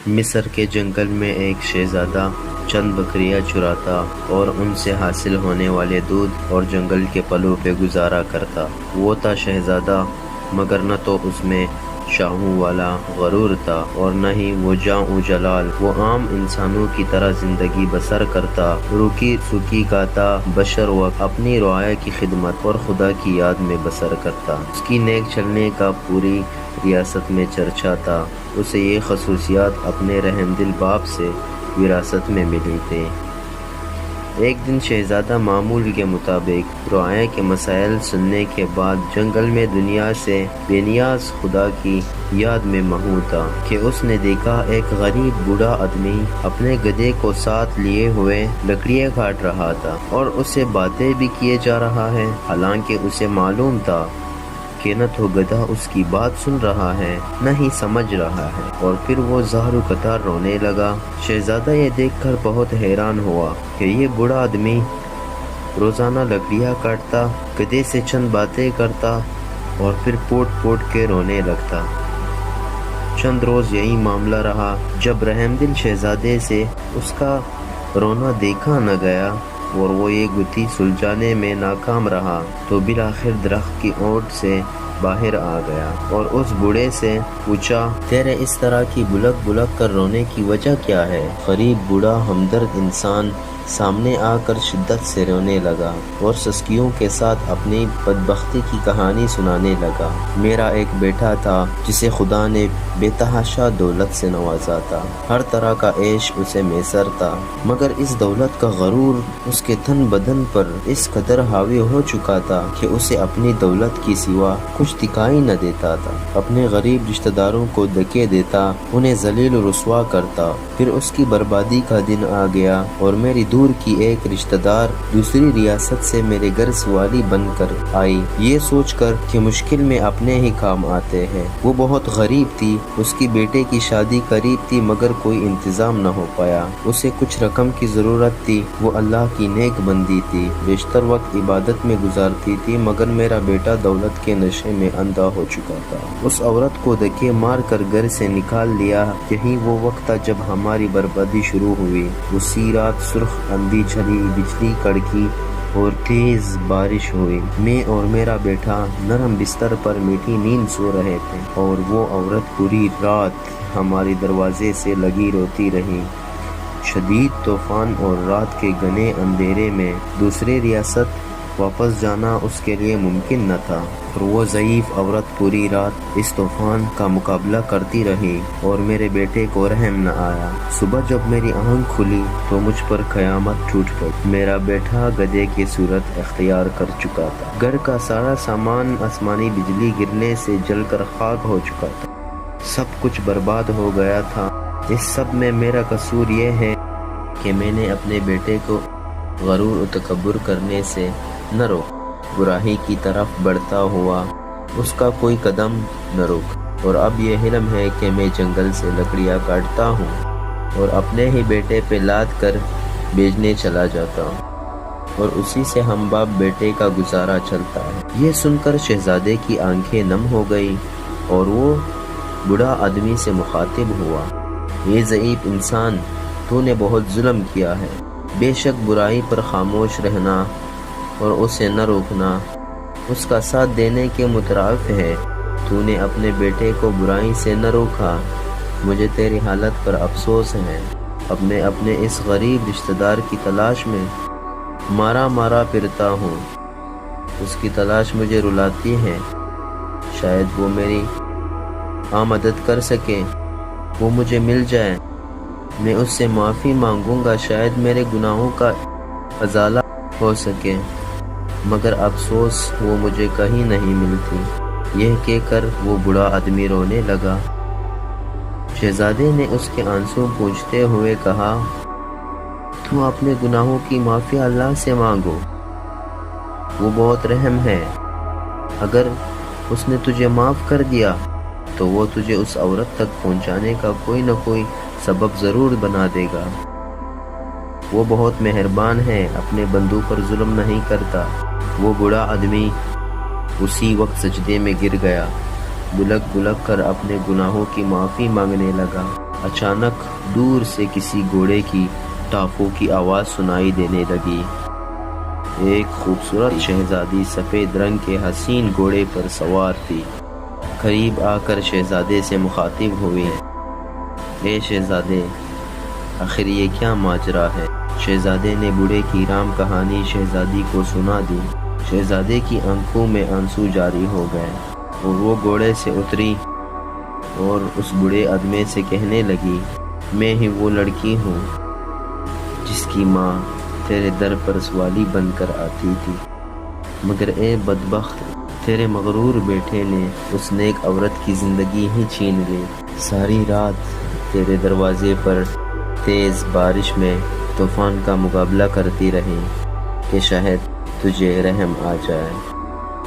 مصر کے جنگل میں ایک شہزادہ چند بکریاں چراتا اور ان سے حاصل ہونے والے دودھ اور جنگل کے پلوں پہ گزارا کرتا۔ وہ تھا شہزادہ، مگر نہ تو اس میں شاہوں والا غرور تھا اور نہ ہی وہ جاں و جلال۔ وہ عام انسانوں کی طرح زندگی بسر کرتا، روکی سوکی کھاتا، بشر وقت اپنی رعایا کی خدمت اور خدا کی یاد میں بسر کرتا۔ اس کی نیک چلنے کا پوری ریاست میں چرچا تھا۔ اسے یہ خصوصیات اپنے رحم دل باپ سے وراثت میں ملی تھی۔ ایک دن شہزادہ معمول کے مطابق رعایا کے مسائل سننے کے بعد جنگل میں دنیا سے بے نیاز خدا کی یاد میں مہو تھا کہ اس نے دیکھا ایک غریب بوڑھا آدمی اپنے گدھے کو ساتھ لیے ہوئے لکڑیاں کاٹ رہا تھا اور اسے باتیں بھی کیے جا رہا ہے، حالانکہ اسے معلوم تھا کہ نہ تو گدھا اس کی بات سن رہا ہے نہ ہی سمجھ رہا ہے، اور پھر وہ زار و قطار رونے لگا۔ شہزادہ یہ دیکھ کر بہت حیران ہوا کہ یہ بوڑھا آدمی روزانہ لکڑیاں کاٹتا، گدھے سے چند باتیں کرتا اور پھر پوٹ پوٹ کے رونے لگتا۔ چند روز یہی معاملہ رہا۔ جب رحم دل شہزادے سے اس کا رونا دیکھا نہ گیا اور وہ یہ گتھی سلجھانے میں ناکام رہا تو بالآخر درخت کی اوٹ سے باہر آ گیا اور اس بوڑھے سے پوچھا، تیرے اس طرح کی بلک بلک کر رونے کی وجہ کیا ہے؟ غریب بوڑھا ہمدرد انسان سامنے آ کر شدت سے رونے لگا اور سسکیوں کے ساتھ اپنی بدبختی کی کہانی سنانے لگا۔ میرا ایک بیٹا تھا جسے خدا نے بے تحاشا دولت سے نوازا تھا، ہر طرح کا عیش اسے میسر تھا، مگر اس دولت کا غرور اس کے تن بدن پر اس قدر حاوی ہو چکا تھا کہ اسے اپنی دولت کی سوا کچھ دکھائی نہ دیتا تھا۔ اپنے غریب رشتہ داروں کو دھکے دیتا، انہیں ذلیل و رسوا کرتا۔ پھر اس کی بربادی کا دن آ گیا اور میری دور کی ایک رشتہ دار دوسری ریاست سے میرے گھر سوالی بن کر آئی، یہ سوچ کر کہ مشکل میں اپنے ہی کام آتے ہیں۔ وہ بہت غریب تھی، اس کی بیٹے کی شادی قریب تھی مگر کوئی انتظام نہ ہو پایا۔ اسے کچھ رقم کی ضرورت تھی، وہ اللہ کی نیک بندی تھی، بیشتر وقت عبادت میں گزارتی تھی، مگر میرا بیٹا دولت کے نشے میں اندھا ہو چکا تھا۔ اس عورت کو دھکے مار کر گھر سے نکال لیا۔ یہی وہ وقت تھا جب ہماری بربادی شروع ہوئی۔ اسی رات سرخ اندھی چلی، بجلی کڑکی اور تیز بارش ہوئی۔ میں اور میرا بیٹا نرم بستر پر میٹھی نیند سو رہے تھے اور وہ عورت پوری رات ہمارے دروازے سے لگی روتی رہی۔ شدید طوفان اور رات کے گھنے اندھیرے میں دوسری ریاست واپس جانا اس کے لیے ممکن نہ تھا، اور وہ ضعیف عورت پوری رات اس طوفان کا مقابلہ کرتی رہی اور میرے بیٹے کو رحم نہ آیا۔ صبح جب میری آنکھ کھلی تو مجھ پر قیامت ٹوٹ پڑی۔ میرا بیٹا گدھے کی صورت اختیار کر چکا تھا، گھر کا سارا سامان آسمانی بجلی گرنے سے جل کر خاک ہو چکا تھا، سب کچھ برباد ہو گیا تھا۔ اس سب میں میرا قصور یہ ہے کہ میں نے اپنے بیٹے کو غرور و تکبر کرنے سے نہ روک، برائی کی طرف بڑھتا ہوا اس کا کوئی قدم نہ روک، اور اب یہ علم ہے کہ میں جنگل سے لکڑیاں کاٹتا ہوں اور اپنے ہی بیٹے پہ لاد کر بیچنے چلا جاتا ہوں، اور اسی سے ہم باپ بیٹے کا گزارا چلتا ہے۔ یہ سن کر شہزادے کی آنکھیں نم ہو گئی اور وہ بوڑھا آدمی سے مخاطب ہوا، یہ ضعیف انسان، تو نے بہت ظلم کیا ہے۔ بے شک برائی پر خاموش رہنا اور اسے نہ روکنا اس کا ساتھ دینے کے مترادف ہے۔ تو نے اپنے بیٹے کو برائی سے نہ روکا، مجھے تیری حالت پر افسوس ہے۔ اب میں اپنے اس غریب رشتہ دار کی تلاش میں مارا مارا پھرتا ہوں، اس کی تلاش مجھے رلاتی ہے، شاید وہ میری مدد کر سکے، وہ مجھے مل جائے، میں اس سے معافی مانگوں گا، شاید میرے گناہوں کا ازالہ ہو سکے، مگر افسوس وہ مجھے کہیں نہیں ملتی۔ یہ کہہ کر وہ بوڑھا آدمی رونے لگا۔ شہزادے نے اس کے آنسو پوچھتے ہوئے کہا، تو اپنے گناہوں کی معافی اللہ سے مانگو، وہ بہت رحم ہے، اگر اس نے تجھے معاف کر دیا تو وہ تجھے اس عورت تک پہنچانے کا کوئی نہ کوئی سبب ضرور بنا دے گا۔ وہ بہت مہربان ہے، اپنے بندوں پر ظلم نہیں کرتا۔ وہ بوڑھا آدمی اسی وقت سجدے میں گر گیا، بلک بلک کر اپنے گناہوں کی معافی مانگنے لگا۔ اچانک دور سے کسی گھوڑے کی ٹافوں کی آواز سنائی دینے لگی۔ ایک خوبصورت شہزادی سفید رنگ کے حسین گھوڑے پر سوار تھی۔ قریب آ کر شہزادے سے مخاطب ہوئی، اے شہزادے، آخر یہ کیا ماجرا ہے؟ شہزادے نے بوڑھے کی رام کہانی شہزادی کو سنا دی۔ شہزادے کی آنکھوں میں آنسو جاری ہو گئے اور وہ گھوڑے سے اتری اور اس بوڑھے آدمی سے کہنے لگی، میں ہی وہ لڑکی ہوں جس کی ماں تیرے در پر سوالی بن کر آتی تھی، مگر اے بدبخت، تیرے مغرور بیٹے نے اس نیک عورت کی زندگی ہی چھین لی۔ ساری رات تیرے دروازے پر تیز بارش میں طوفان کا مقابلہ کرتی رہی کہ شاید تجھے رحم آ جائے۔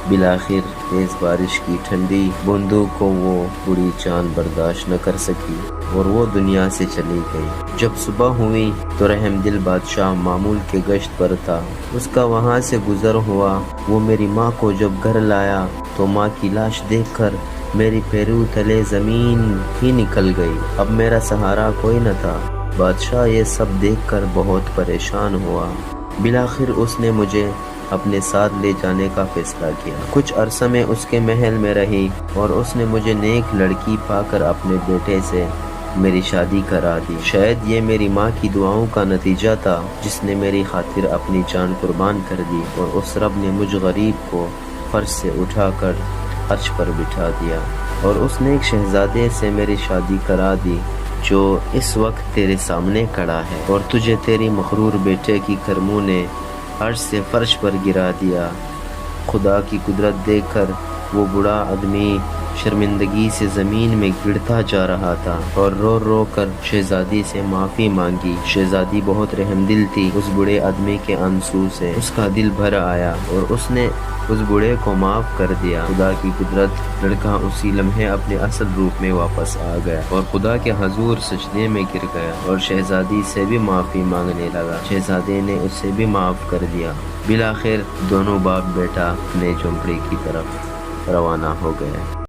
بالآخر تیز بارش کی ٹھنڈی بوندوں کو وہ بوڑھی چاند برداشت نہ کر سکی اور وہ دنیا سے چلی گئی۔ جب صبح ہوئی تو رحم دل بادشاہ معمول کے گشت پر تھا۔ اس کا وہاں سے گزر ہوا۔ وہ میری ماں کو جب گھر لایا تو ماں کی لاش دیکھ کر میری پیروں تلے زمین ہی نکل گئی۔ اب میرا سہارا کوئی نہ تھا۔ بادشاہ یہ سب دیکھ کر بہت پریشان ہوا۔ بالآخر اس نے مجھے اپنے ساتھ لے جانے کا فیصلہ کیا۔ کچھ عرصہ میں اس کے محل میں رہی اور اس نے مجھے نیک لڑکی پا کر اپنے بیٹے سے میری شادی کرا دی۔ شاید یہ میری ماں کی دعاؤں کا نتیجہ تھا جس نے میری خاطر اپنی جان قربان کر دی اور اس رب نے مجھ غریب کو فرش سے اٹھا کر عرش پر بٹھا دیا اور اس نیک شہزادے سے میری شادی کرا دی جو اس وقت تیرے سامنے کھڑا ہے، اور تجھے تیری مغرور بیٹے کی کرموں نے عرش سے فرش پر گرا دیا۔ خدا کی قدرت دیکھ کر وہ بوڑھا آدمی شرمندگی سے زمین میں گرتا جا رہا تھا اور رو رو کر شہزادی سے معافی مانگی۔ شہزادی بہت رحم دل تھی۔ اس بوڑھے آدمی کے آنسو سے اس کا دل بھر آیا اور اس نے اس بوڑھے کو معاف کر دیا۔ خدا کی قدرت، لڑکا اسی لمحے اپنے اصل روپ میں واپس آ گیا اور خدا کے حضور سجدے میں گر گیا اور شہزادی سے بھی معافی مانگنے لگا۔ شہزادے نے اسے بھی معاف کر دیا۔ بالآخر دونوں باپ بیٹا اپنے جھونپڑی کی طرف روانہ ہو گئے۔